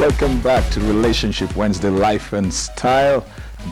Welcome back to Relationship Wednesday, Life and Style.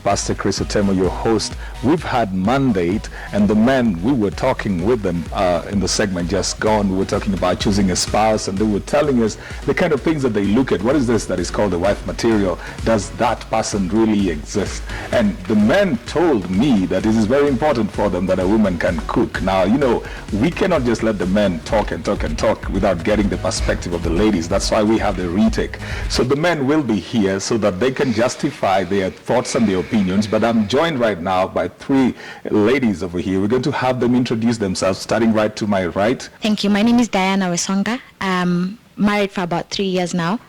Pastor Chris Atemo, your host. We've had mandate, and the men, we were talking with them in the segment just gone. We were talking about choosing a spouse, and they were telling us the kind of things that they look at. What is this that is called the wife material? Does that person really exist? And the men told me that it is very important for them that a woman can cook. Now, you know, we cannot just let the men talk and talk and talk without getting the perspective of the ladies. That's why we have the retake. So the men will be here so that they can justify their thoughts and their opinions, but I'm joined right now by three ladies over here. We're going to have them introduce themselves, starting right to my right. Thank you. My name is Diana Wesonga. I'm married for about 3 years now.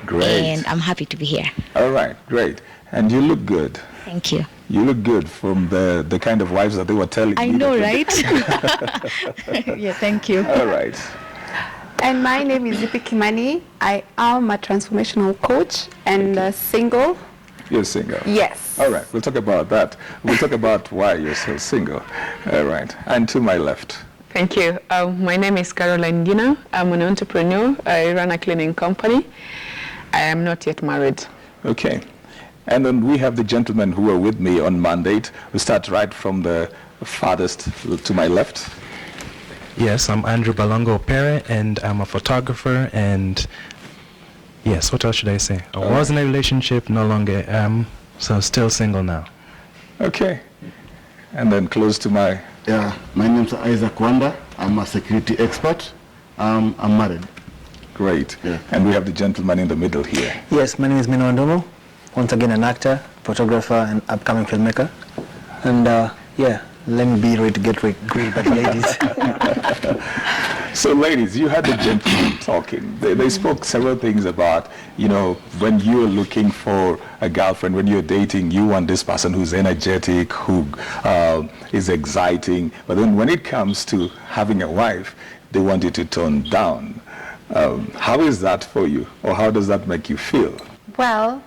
Great. And I'm happy to be here. All right, great. And you look good. Thank you. You look good from the kind of wives that they were telling I me. know, right? Yeah, thank you. All right. And my name is Zipi Kimani. I am a transformational coach and single. You're single? Yes. All right, we'll talk about that. We'll talk about why you're so single. All right, and to my left. Thank you. My name is Caroline Gina. I'm an entrepreneur. I run a cleaning company. I am not yet married. Okay. And then we have the gentlemen who are with me on mandate. We'll start right from the farthest to my left. Yes, I'm Andrew Balongo Pere, and I'm a photographer, and yes, what else should I say? I was in a relationship, no longer am, so still single now. Okay. And then close to my... Yeah, my name's Isaac Wanda. I'm a security expert. I'm married. Great. Yeah. And we have the gentleman in the middle here. Yes, my name is Mino Ndomo. Once again, an actor, photographer, and upcoming filmmaker. And yeah, let me be ready to get greeted by the ladies. So ladies, you had the gentlemen talking. They spoke several things about, you know, when you're looking for a girlfriend, when you're dating, you want this person who's energetic, who is exciting. But then when it comes to having a wife, they want you to tone down. How is that for you? Or how does that make you feel? Well,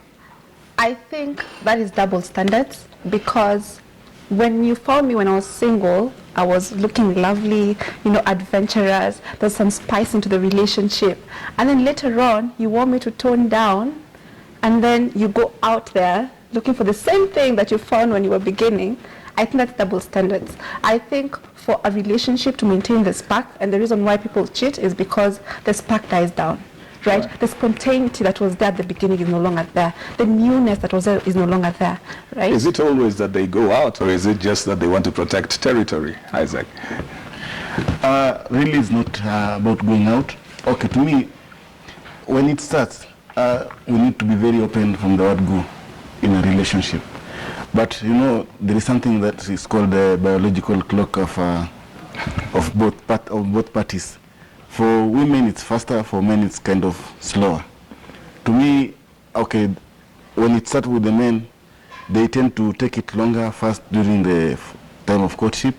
I think that is double standards, because when you found me when I was single, I was looking lovely, you know, adventurous. There's some spice into the relationship. And then later on, you want me to tone down, and then you go out there looking for the same thing that you found when you were beginning. I think that's double standards. I think for a relationship to maintain the spark, and the reason why people cheat is because the spark dies down. Right? The spontaneity that was there at the beginning is no longer there. The newness that was there is no longer there, right? Is it always that they go out, or is it just that they want to protect territory, Isaac? Really, it's not about going out. Okay, to me, when it starts, we need to be very open from the word go in a relationship. But, you know, there is something that is called the biological clock of both parties. For women, it's faster. For men, it's kind of slower. To me, okay, when it starts with the men, they tend to take it longer first during the time of courtship.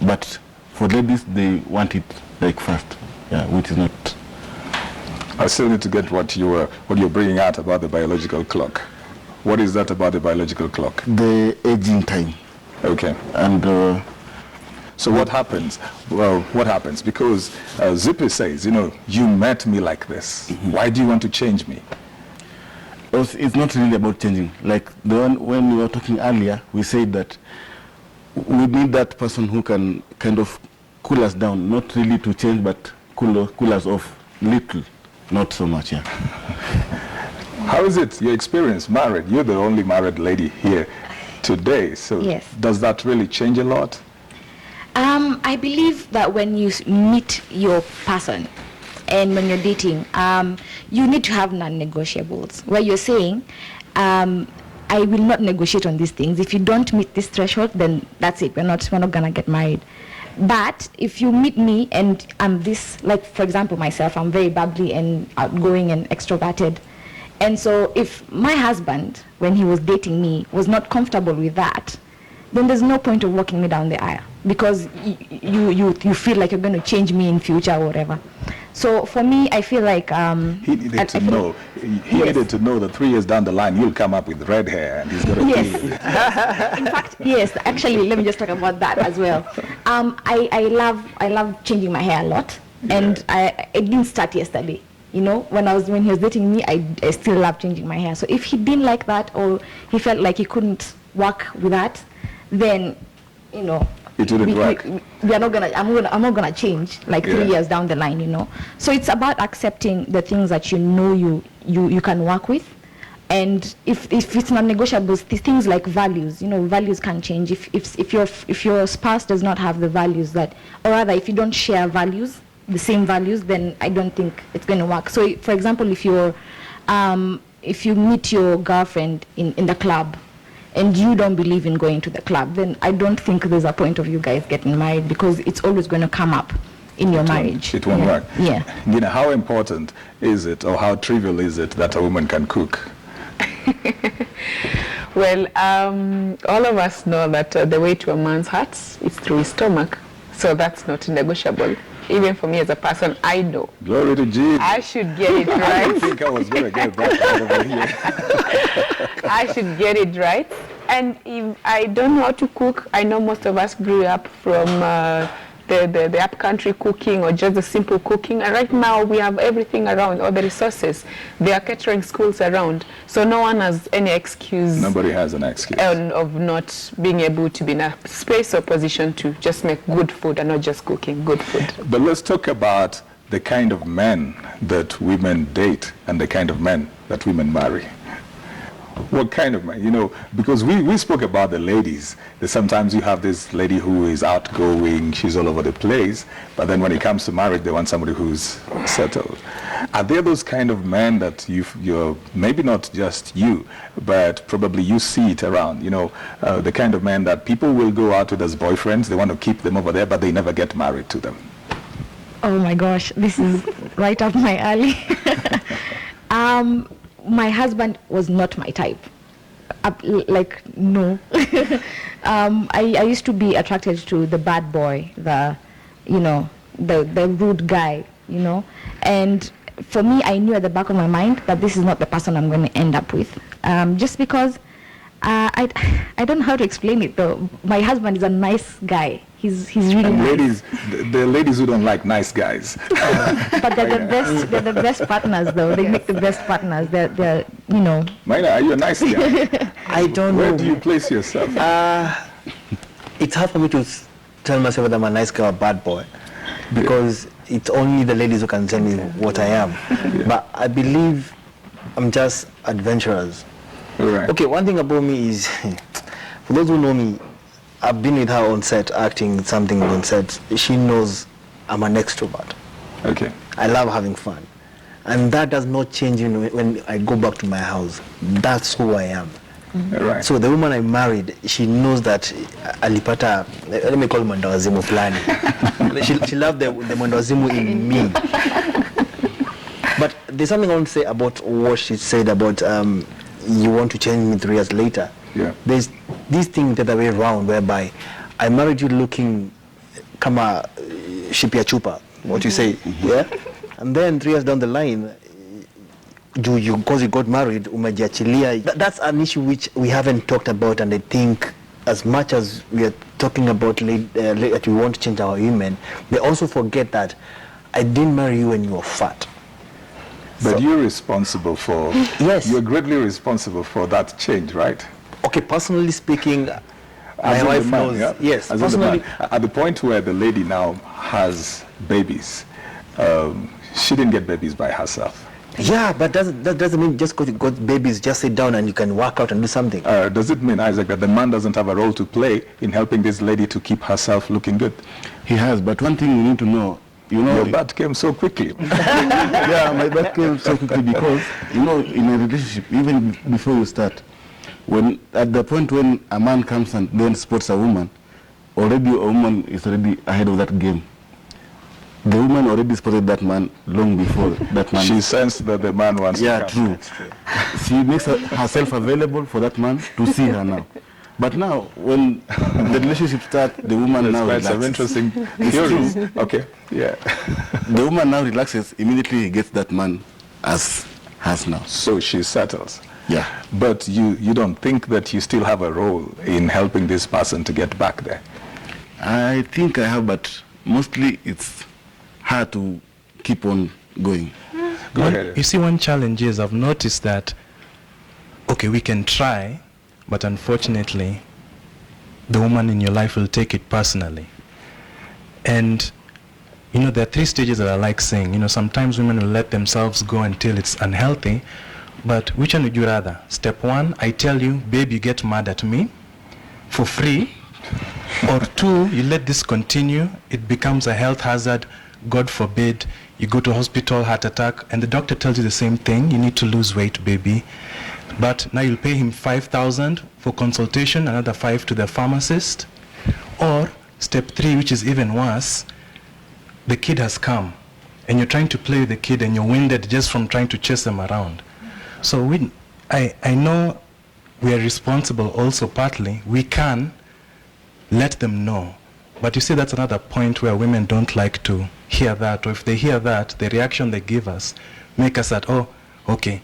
But for ladies, they want it like fast, yeah, which is not. I still need to get what you're bringing out about the biological clock. What is that about the biological clock? The aging time. Okay. And. So what happens? Well, what happens? Because Zippy says, you know, you met me like this. Mm-hmm. Why do you want to change me? It's not really about changing. Like the one when we were talking earlier, we said that we need that person who can kind of cool us down, not really to change, but cool us off little, not so much. Yeah. How is it? Your experience married? You're the only married lady here today. So yes. Does that really change a lot? I believe that when you meet your person and when you're dating, you need to have non-negotiables, where you're saying, I will not negotiate on these things. If you don't meet this threshold, then that's it. We're not gonna get married. But if you meet me and I'm this, like for example myself, I'm very bubbly and outgoing and extroverted. And so if my husband, when he was dating me, was not comfortable with that, then there's no point of walking me down the aisle, because you feel like you're going to change me in future or whatever. So for me, I feel like he needed to know. He needed to know that 3 years down the line you'll come up with red hair and he's going to yes. In fact, yes. Actually, let me just talk about that as well. I love changing my hair a lot, and it didn't start yesterday. You know, when he was dating me, I still love changing my hair. So if he didn't like that, or he felt like he couldn't work with that, then, you know, it wouldn't work. We are not gonna. I'm not gonna change like 3 years down the line. You know. So it's about accepting the things that you know you can work with, and if it's non-negotiables, things like values. You know, values can change. If your spouse does not have the values that, or rather, if you don't share values, the same values, then I don't think it's going to work. So, for example, if you meet your girlfriend in the club, and you don't believe in going to the club, then I don't think there's a point of you guys getting married, because it's always going to come up in your marriage. It won't work. Yeah. You know, how important is it, or how trivial is it that a woman can cook? Well, all of us know that the way to a man's heart is through his stomach. So that's not negotiable. Even for me as a person, I know. Glory to Jesus. I should get it right. I didn't think I was going to get that out over here. I should get it right. And if I don't know how to cook, I know most of us grew up from the upcountry cooking, or just the simple cooking. And right now we have everything around, all the resources. There are catering schools around. So no one has any excuse. Nobody has an excuse. Of not being able to be in a space or position to just make good food, and not just cooking good food. But let's talk about the kind of men that women date and the kind of men that women marry. What kind of man? You know, because we spoke about the ladies. That sometimes you have this lady who is outgoing, she's all over the place, but then when it comes to marriage, they want somebody who's settled. Are there those kind of men that you're, maybe not just you, but probably you see it around, you know, the kind of men that people will go out with as boyfriends, they want to keep them over there, but they never get married to them? Oh my gosh, this is right up my alley. My husband was not my type. Like, no. I used to be attracted to the bad boy, the rude guy, you know. And for me, I knew at the back of my mind that this is not the person I'm going to end up with. Just because I don't know how to explain it though. My husband is a nice guy. He's really and nice. Ladies, the ladies who don't like nice guys. But they're the best. They're the best partners, though. They make the best partners. They're you know. Maina, are you a nice guy? I don't know. Where do you place yourself? It's hard for me to tell myself whether I'm a nice guy or a bad boy, because it's only the ladies who can tell me what I am. Yeah. But I believe I'm just adventurous. Right. Okay, one thing about me is, for those who know me, I've been with her on set, acting something on set. She knows I'm an extrovert. Okay. I love having fun. And that does not change when I go back to my house. That's who I am. Right. So the woman I married, she knows that alipata, let me call it mandawazimu fulani. She loved the mandawazimu in me. But there's something I want to say about what she said about you want to change me 3 years later. Yeah. There's this thing the other way around, whereby I married you looking kama shipia chupa, what you say, yeah? And then 3 years down the line, because you got married, umejiachilia. That's an issue which we haven't talked about, and I think as much as we are talking about that we want to change our women, they also forget that I didn't marry you when you were fat. But you're responsible for, yes, you're greatly responsible for that change, right? Okay, personally speaking, my wife knows. Yeah? Yes, As personally. at the point where the lady now has babies, she didn't get babies by herself. Yeah, but that doesn't mean just because you got babies, just sit down and you can work out and do something. Does it mean, Isaac, that the man doesn't have a role to play in helping this lady to keep herself looking good? He has, but one thing you need to know, your butt came so quickly. Yeah, my butt came so quickly because, in a relationship, even before you start, at the point when a man comes and then spots a woman, already a woman is already ahead of that game. The woman already spotted that man long before that man. She sensed that the man wants to come. True. That's true. She makes herself available for that man to see her now. But now, when the relationship starts, the woman now relaxes. Some interesting theories. Okay, yeah. The woman now relaxes, immediately gets that man as has now. So she settles. Yeah. But you don't think that you still have a role in helping this person to get back there? I think I have, but mostly it's hard to keep on going. Go ahead. You see, one challenge is I've noticed that, okay, we can try, but unfortunately, the woman in your life will take it personally. And, you know, there are 3 stages that I like saying. You know, sometimes women will let themselves go until it's unhealthy, but which one would you rather? Step 1, I tell you, babe, you get mad at me for free. Or 2, you let this continue, it becomes a health hazard, God forbid, you go to hospital, heart attack, and the doctor tells you the same thing, you need to lose weight, baby. But now you'll pay him 5,000 for consultation, another 5 to the pharmacist. Or step 3, which is even worse, the kid has come, and you're trying to play with the kid, and you're winded just from trying to chase them around. So I know we are responsible also partly. We can let them know. But you see, that's another point where women don't like to hear that, or if they hear that, the reaction they give us make us that, oh, okay,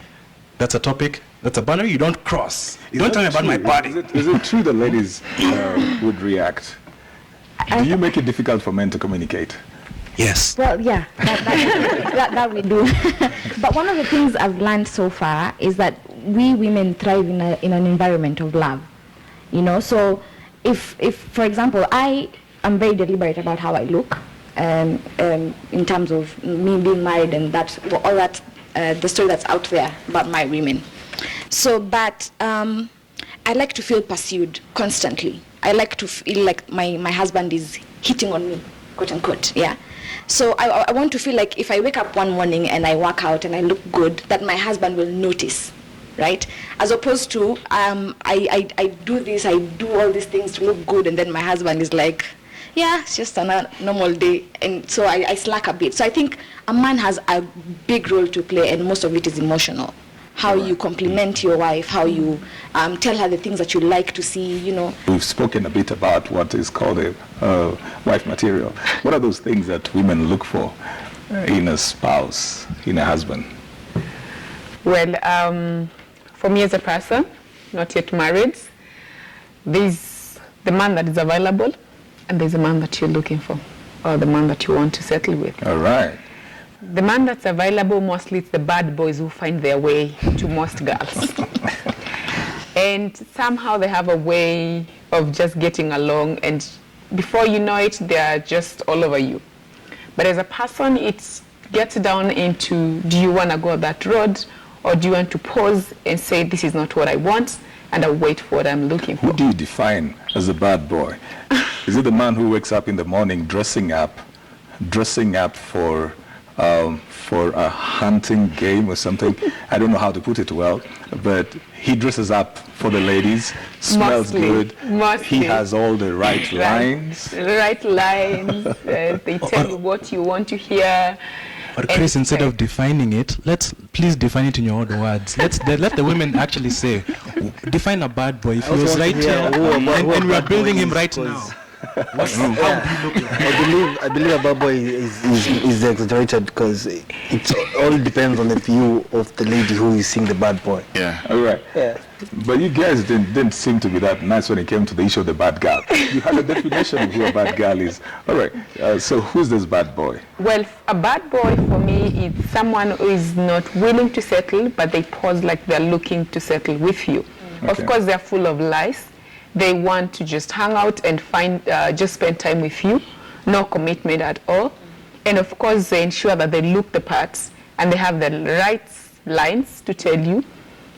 that's a topic, that's a boundary you don't cross. Don't tell me about my body. Is it true that ladies would react? Do you make it difficult for men to communicate? Yes. Well, yeah, that we do. But one of the things I've learned so far is that we women thrive in an environment of love. You know, so if for example, I am very deliberate about how I look, in terms of me being married and that all that the story that's out there about my women. So, but I like to feel pursued constantly. I like to feel like my husband is hitting on me, quote unquote. Yeah. So I want to feel like if I wake up one morning and I work out and I look good, that my husband will notice. Right? As opposed to I do this, I do all these things to look good, and then my husband is like, yeah, it's just a normal day, and so I slack a bit. So I think a man has a big role to play, and most of it is emotional. How you compliment your wife, how you tell her the things that you like to see, you know. We've spoken a bit about what is called a wife material. What are those things that women look for in a spouse, in a husband? Well, for me as a person, not yet married, there's the man that is available, and there's a man that you're looking for, or the man that you want to settle with. All right. The man that's available, mostly it's the bad boys who find their way to most girls. And somehow they have a way of just getting along, and before you know it, they are just all over you. But as a person, it gets down into, do you want to go that road, or do you want to pause and say, this is not what I want, and I'll wait for what I'm looking for? Who do you define as a bad boy? Is it the man who wakes up in the morning dressing up for a hunting game or something? I don't know how to put it well, but he dresses up for the ladies, smells good, he has all the right lines. Right lines, they tell you what you want to hear. But Chris, instead of defining it, let's please define it in your own words. Let the women actually say, define a bad boy. If he was right here, and we are building him right now. How do you look like? I believe a bad boy is exaggerated because it all depends on the view of the lady who is seeing the bad boy. Yeah. All right. Yeah. But you guys didn't seem to be that nice when it came to the issue of the bad girl. You had a definition of who a bad girl is. All right. So who's this bad boy? Well, a bad boy for me is someone who is not willing to settle, but they pose like they're looking to settle with you. Okay. Of course, they're full of lies. They want to just hang out and just spend time with you, no commitment at all. And of course, they ensure that they look the parts and they have the right lines to tell you.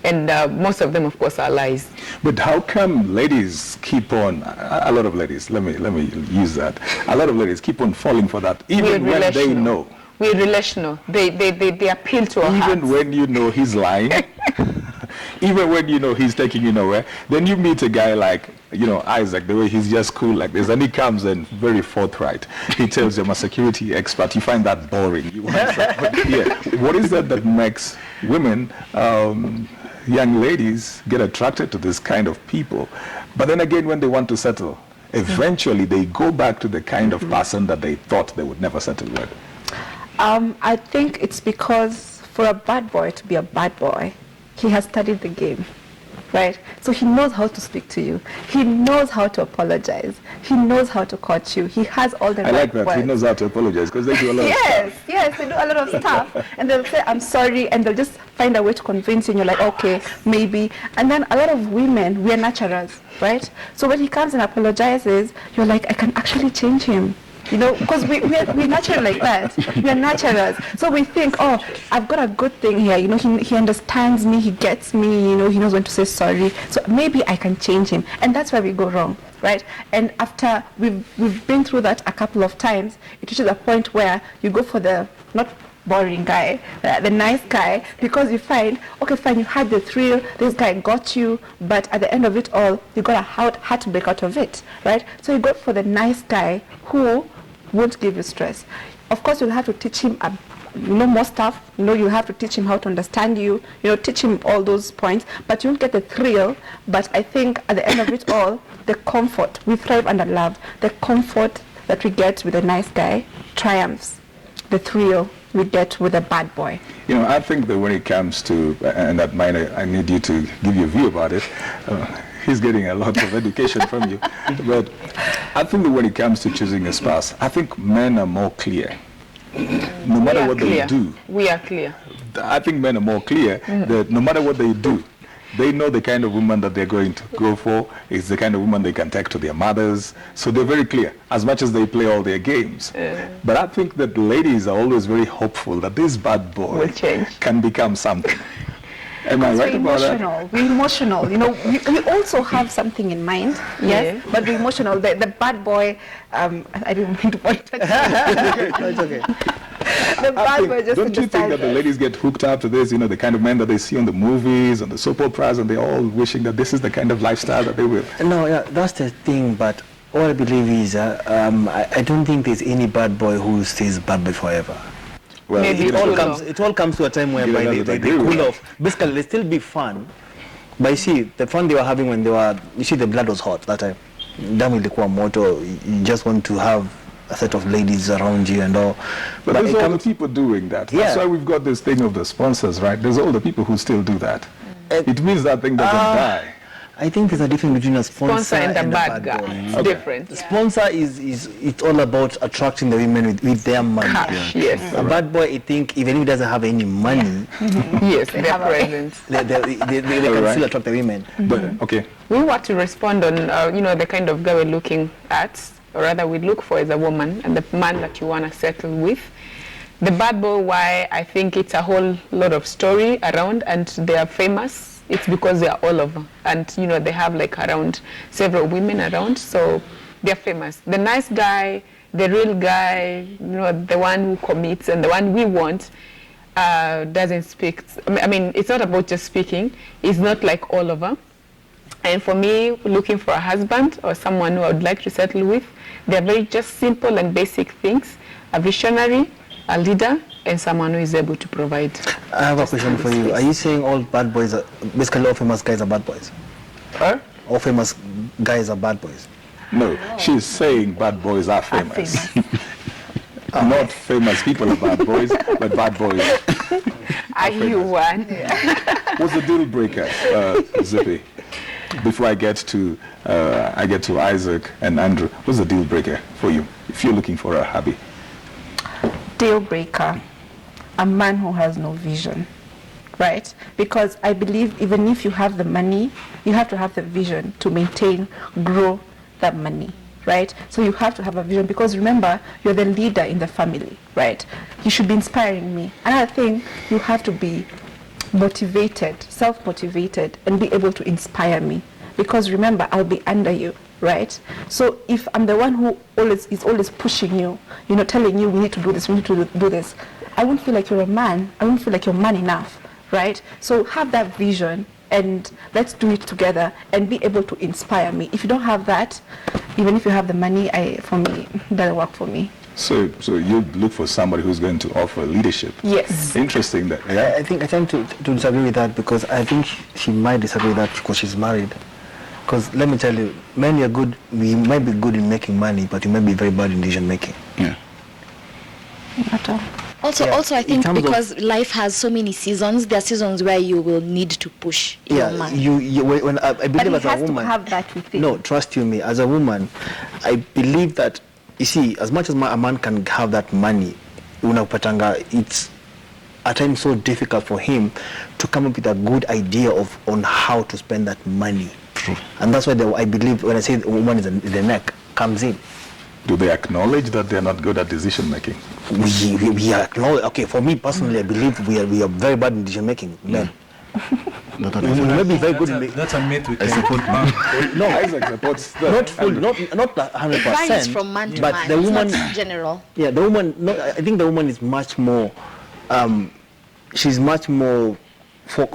And most of them, of course, are lies. But how come ladies keep on, a lot of ladies, let me use that, a lot of ladies keep on falling for that, even when they know? We're relational. They appeal to our hearts. Even when you know he's lying, even when you know he's taking you nowhere, then you meet a guy like, you know, Isaac, the way he's just cool like this, and he comes and very forthright. He tells you I'm a security expert. You find that boring. You want that. But yeah, what is that makes women, young ladies, get attracted to this kind of people? But then again, when they want to settle, eventually they go back to the kind of person that they thought they would never settle with. I think it's because for a bad boy to be a bad boy, he has studied the game. right? So he knows how to speak to you. He knows how to apologize. He knows how to court you. He has all the I right like that. words. He knows how to apologize because they do a lot of stuff. Yes, they do a lot of stuff. And they'll say, I'm sorry, and they'll just find a way to convince you, and you're like, okay, maybe. And then a lot of women, we are naturals, right? So when he comes and apologizes, you're like, I can actually change him. You know, because we're natural like that. We are naturals. So we think, oh, I've got a good thing here. You know, he understands me, he gets me, you know, he knows when to say sorry. So maybe I can change him. And that's where we go wrong, right? And after we've been through that a couple of times, it reaches a point where you go for the, not boring guy, the nice guy, because you find, okay, fine, you had the thrill, this guy got you, but at the end of it all, you got a heartbreak out of it, right? So you go for the nice guy who won't give you stress. Of course, you'll have to teach him more stuff. You know, you have to teach him how to understand you. You know, teach him all those points. But you won't get the thrill. But I think at the end of it all, the comfort, we thrive under love. The comfort that we get with a nice guy triumphs the thrill we get with a bad boy. You know, I think that when it comes to, and that might, I need you to give your view about it. He's getting a lot of education from you. But I think that when it comes to choosing a spouse, I think men are more clear. No matter what they do. We are clear. I think men are more clear that no matter what they do, they know the kind of woman that they're going to go for. It's the kind of woman they can take to their mothers. So they're very clear, as much as they play all their games. But I think that ladies are always very hopeful that this bad boy will change, can become something. Am I right about that? We're emotional. You know, we also have something in mind, yes, but we're emotional. The bad boy, I didn't mean to point at No, it's okay. The bad boy just don't you think that the ladies get hooked up to this, you know, the kind of men that they see on the movies, on the soap operas, and they're all wishing that this is the kind of lifestyle that they will? No, yeah, that's the thing, but all I believe is I don't think there's any bad boy who stays bad boy forever. Well, maybe it all comes to a time whereby they cool off. Basically, they still be fun, but you see, the fun they were having when they were, you see, the blood was hot that time. Damu ilikuwa moto. You just want to have a set of ladies around you and all. But there's all the people doing that. Yeah. That's why we've got this thing of the sponsors, right? There's all the people who still do that. It means that thing doesn't die. I think there's a difference between a sponsor and a bad boy. guy. It's different. The sponsor is it's all about attracting the women with their money. Cash, yes. A bad boy, I think, even if he doesn't have any money, yes, their presence. they can still attract the women. But okay. We want to respond on, you know, the kind of guy we're looking at, or rather we look for as a woman, and the man that you want to settle with. The bad boy, why I think it's a whole lot of story around, and they are famous. It's because they are all over, and you know, they have like around several women around, so they're famous. The nice guy, the real guy, you know, the one who commits and the one we want, doesn't speak. I mean, it's not about just speaking. It's not like all over. And for me, looking for a husband or someone who I would like to settle with, they're very just simple and basic things: a visionary, a leader, and someone who is able to provide. I have a question for you. Are you saying all bad boys are, basically all famous guys are bad boys? All famous guys are bad boys? No, she's saying bad boys are famous. Not famous people are bad boys, but bad boys Are you one? What's the deal breaker, Zippy? Before I get to Isaac and Andrew, what's the deal breaker for you if you're looking for a hubby? Deal breaker, a man who has no vision, right? Because I believe even if you have the money, you have to have the vision to maintain, grow that money, right? So you have to have a vision, because remember, you're the leader in the family, right? You should be inspiring me. Another thing, you have to be motivated, self-motivated, and be able to inspire me, because remember, I'll be under you, right? So if I'm the one who is always pushing you, you know, telling you we need to do this, we need to do this, I won't feel like you're a man. I won't feel like you're man enough, right? So have that vision, and let's do it together, and be able to inspire me. If you don't have that, even if you have the money, for me, it doesn't work for me. So you look for somebody who's going to offer leadership. Yes. Interesting. That yeah. I think to disagree with that, because I think she might disagree with that because she's married. Because let me tell you, men are good. We might be good in making money, but you might be very bad in decision making. Yeah. Not all. Also, Yeah, also, I in think terms of- because life has so many seasons, there are seasons where you will need to push your Yeah, man. when I But believe he as a has to woman. have that within. No, trust you me. As a woman, I believe that, you see, as much as a man can have that money, unapatanga, it's at times so difficult for him to come up with a good idea of on how to spend that money. True. And that's why I believe when I say the woman is the neck comes in. Do they acknowledge that they're not good at decision making? We acknowledge. Okay, for me personally, I believe we are very bad in decision making. Men. Not We only may be very good That's in that's a myth we I can support debunk. no, Isaac supports that. not full, not 100%. It varies from man to but man. the It's woman, not general. yeah, the woman. No, I think the woman is much more. She's much more.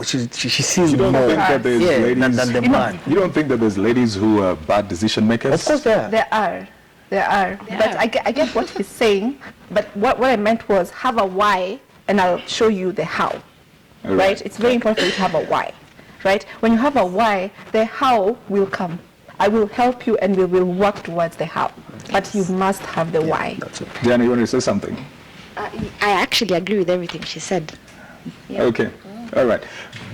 She sees You don't more. think that there's Yeah, ladies? than the You know- man. You don't think that there's ladies who are bad decision makers? Of course, there. There are. But I get what he's saying. But what I meant was have a why, and I'll show you the how. All Right? It's very important for you to have a why. Right? When you have a why, the how will come. I will help you, and we will work towards the how. But you must have the why. That's it. Diana, you want to say something? I actually agree with everything she said. Yeah. Okay. All right.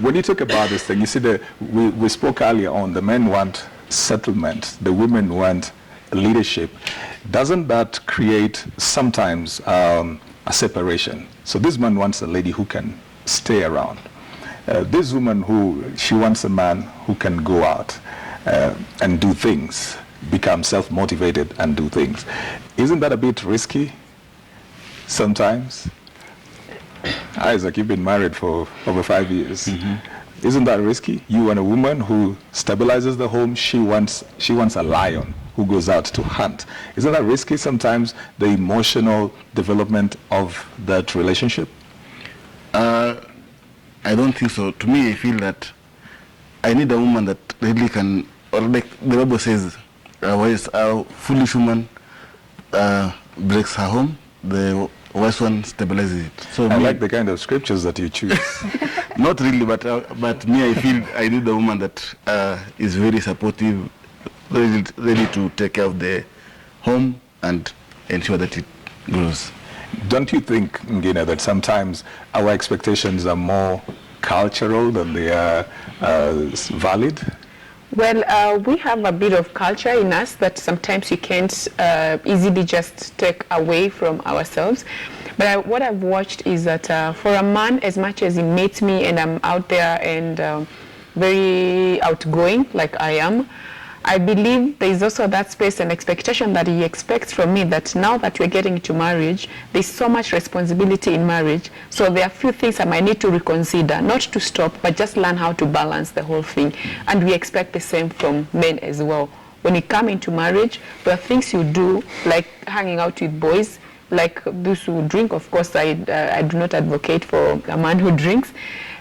When you talk about this thing, you see, we spoke earlier on, the men want settlement, the women want leadership. Doesn't that create sometimes a separation? So this man wants a lady who can stay around. This woman she wants a man who can go out and do things, become self-motivated and do things. Isn't that a bit risky sometimes? Isaac, you've been married for over 5 years. Isn't that risky? You and a woman who stabilizes the home, she wants a lion who goes out to hunt. Isn't that risky sometimes, the emotional development of that relationship? I don't think so. To me, I feel that I need a woman that really can, or like the Bible says, a foolish woman breaks her home, the wise one stabilizes it. So I me, like the kind of scriptures that you choose. not really, but me, I feel I need a woman that is very supportive, ready to take care of the home and ensure that it grows. Don't you think, Ngina, that sometimes our expectations are more cultural than they are valid? Well, we have a bit of culture in us that sometimes you can't easily just take away from ourselves. But what I've watched is that for a man, as much as he meets me and I'm out there and very outgoing like I am, I believe there is also that space and expectation that he expects from me, that now that we're getting into marriage, there's so much responsibility in marriage. So there are a few things I might need to reconsider, not to stop, but just learn how to balance the whole thing. And we expect the same from men as well. When you come into marriage, there are things you do, like hanging out with boys, like those who drink. Of course, I do not advocate for a man who drinks.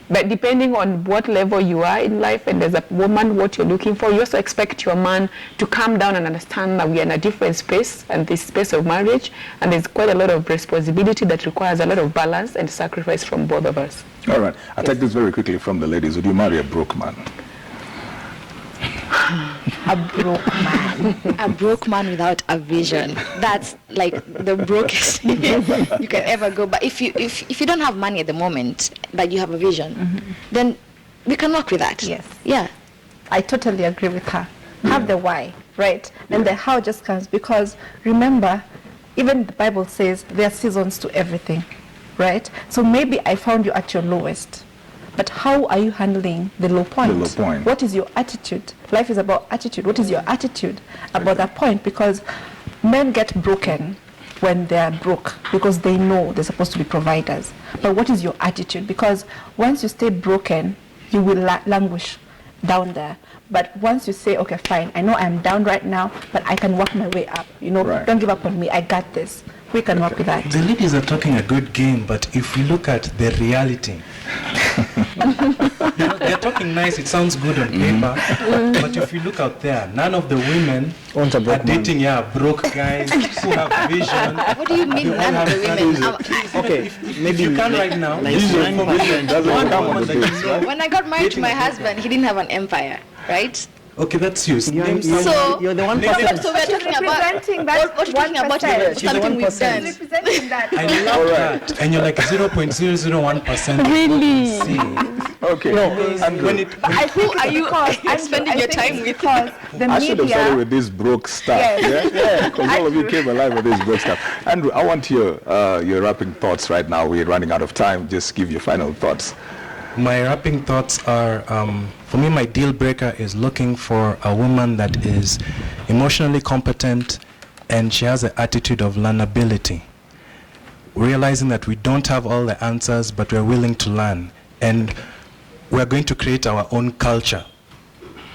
But depending on what level you are in life, and as a woman, what you're looking for, you also expect your man to calm down and understand that we are in a different space, and this space of marriage, and there's quite a lot of responsibility that requires a lot of balance and sacrifice from both of us. All right. I'll take this very quickly from the ladies. Would you marry a broke man? A broke man. A broke man without a vision. That's like the brokest thing you can ever go. But if you don't have money at the moment, but you have a vision, then we can work with that. Yes. Yeah. I totally agree with her. Have the why, right? And the how just comes because remember, even the Bible says there are seasons to everything, right? So maybe I found you at your lowest, but how are you handling the low point? The low point. What is your attitude? Life is about attitude. What is your attitude about that point? Because men get broken when they are broke because they know they're supposed to be providers. But what is your attitude? Because once you stay broken, you will languish down there. But once you say, okay, fine, I know I'm down right now, but I can work my way up. You know, Right. don't give up on me. I got this. We can work with that. The ladies are talking a good game, but if we look at the reality, they're talking nice, it sounds good on paper, but if you look out there, none of the women Want a are broke man. dating broke guys who have vision. What do you mean They all none of the have women? Okay, If you can right now, Vision one doesn't woman come on the that you base, know, When I got married to dating my a broke husband, he didn't have an empire, right? Okay, that's you. You're, Name you're, So- you're the one Name- person. So we're talking about Representing that what we're talking about 1%. is something we've 1%. done. Representing that. I love that. And you're like 0.001%. Really? Okay. Andrew, I think Who are you Andrew, spending I your think time it's with? because the I should have started media. with this broke stuff. Yes. Yeah, because all of you came alive with this broke stuff. Andrew, I want your wrapping thoughts right now. We're running out of time. Just give your final thoughts. My wrapping thoughts are, for me, my deal breaker is looking for a woman that is emotionally competent and she has an attitude of learnability. Realizing that we don't have all the answers, but we're willing to learn. And we're going to create our own culture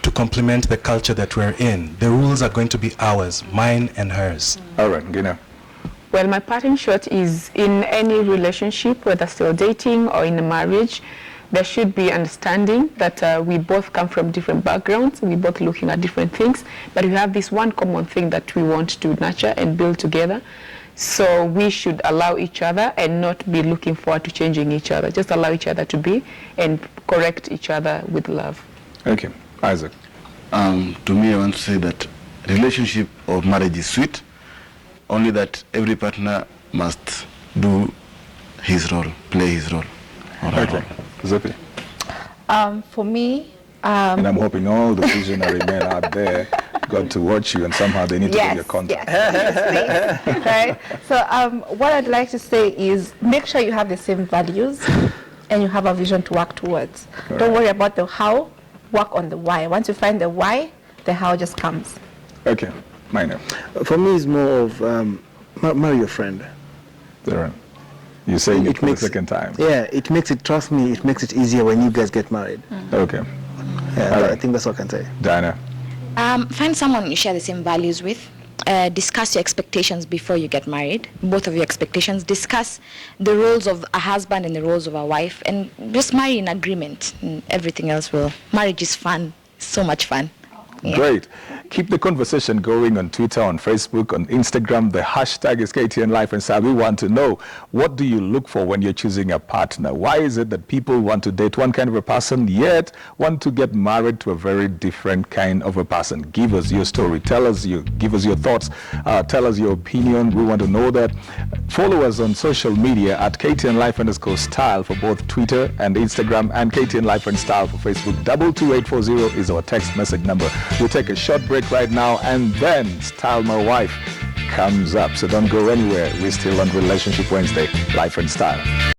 to complement the culture that we're in. The rules are going to be ours, mine and hers. All right, Gina. Well, my parting shot is in any relationship, whether still dating or in a marriage, there should be understanding that we both come from different backgrounds, we both looking at different things, but we have this one common thing that we want to nurture and build together. So we should allow each other and not be looking forward to changing each other. Just allow each other to be and correct each other with love. Okay, Isaac. To me, I want to say that relationship or marriage is sweet, only that every partner must do his role, play his role. or her Okay, role. Zippy. For me, And I'm hoping all the visionary men out there got to watch you and somehow they need to get your contact. Yes, please. Right. So what I'd like to say is make sure you have the same values and you have a vision to work towards. Don't worry about the how, work on the why. Once you find the why, the how just comes. Okay, Minor. For me, it's more of marry your friend. Zara. You're saying it for the makes second time. Yeah, it makes it. Trust me, it makes it easier when you guys get married. Okay. Yeah, All I right. think that's what I can say. Diana. Find someone you share the same values with. Discuss your expectations before you get married. Both of your expectations. Discuss the roles of a husband and the roles of a wife, and just marry in agreement. And everything else will. Marriage is fun. So much fun. Yeah. Great. Keep the conversation going on Twitter, on Facebook, on Instagram. The hashtag is KTN Life and Style. We want to know, what do you look for when you're choosing a partner? Why is it that people want to date one kind of a person, yet want to get married to a very different kind of a person? Give us your story. Give us your thoughts. Tell us your opinion. We want to know that. Follow us on social media at KTN Life_Style for both Twitter and Instagram, and KTN Life and Style for Facebook. 22840 is our text message number. We'll take a short break right now, and then Style My Wife comes up. So don't go anywhere. We're still on Relationship Wednesday, Life and Style.